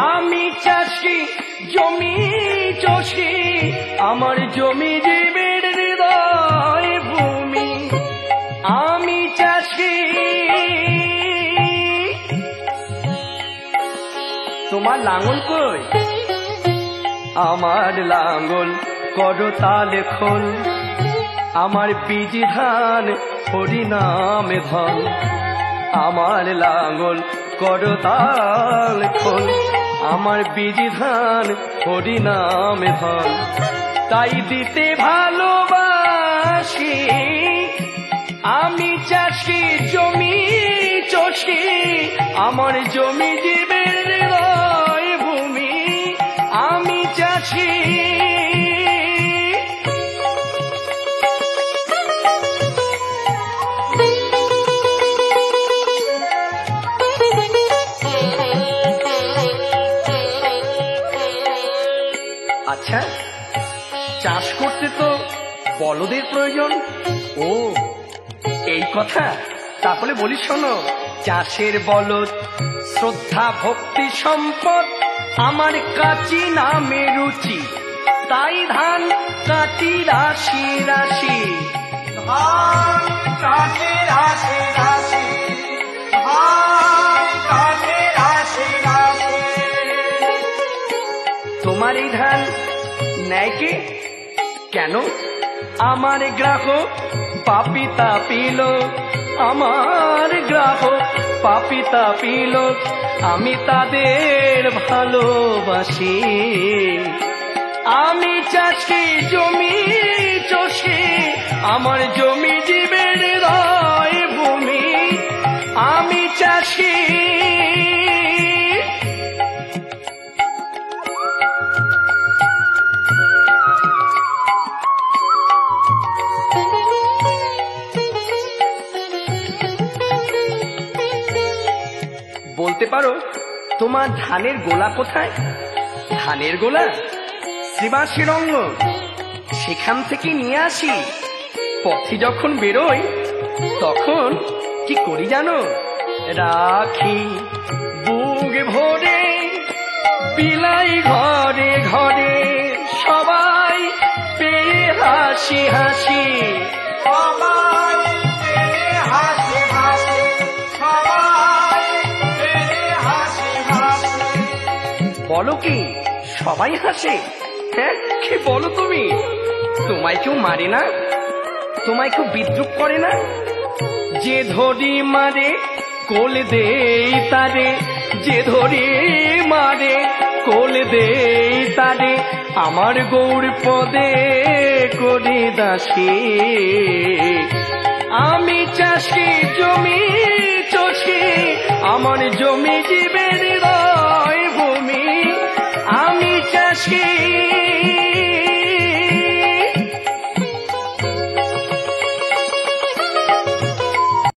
আমি চাষি জমি চষি আমার জমি জীবের হৃদয় ভূমি আমি চাষি তোমার লাঙ্গল কই আমার লাঙ্গল করতাল খোল আমার বীজ ধান হরিনামে ধন আমার লাঙ্গল করতাল খোল আমার বীজ ধান হরিনামে ধন তাই দিতে ভালোবাসি আমি চাষি জমি চষি আমার জমি জীবের হৃদয় ভূমি আমি চাষি আচ্ছা চাষ করতে তো বলদের প্রয়োজন ও এই কথা তাহলে বলি শোনো চাষের বলদ শ্রদ্ধা ভক্তি সম্পদ আমার কাচি নামে রুচি তাই ধান কাটি রাশি রাশি ধান কাটি রাশি রাশি ধান কাটি রাশি রাশি তোমার এই ধান নেয় কে কেন আমার গ্রাহক পাপি তাপিল আমার গ্রাহক পাপি তাপিল আমি তাদের ভালোবাসি আমি চাষি জমি চষি আমার জমি জীবের হৃদয় ভূমি আমি চাষি বলতে পারো তোমার ধানের গোলা কোথায় ধানের গোলা শ্রীবাসী রঙ্গ সেখান থেকে নিয়ে আসি পথে যখন বেরোই তখন কি করি জানো রাখি বুক ভরে বিলাই ঘরে ঘরে সবাই পেয়ে হাসি হাসি বলো কি সবাই হাসে হ্যাঁ কি বলো তুমি তোমায় কেউ মারে না তোমায় কেউ বিদ্রুপ করে না যে ধরি মারে কোল দেই তারে যে ধরি মারে কোল দেই তারে আমার গৌর পদে করি দাসী আমি চাষি জমি চষি আমার জমি জীবের হৃদয় ভূমি আমি চাষি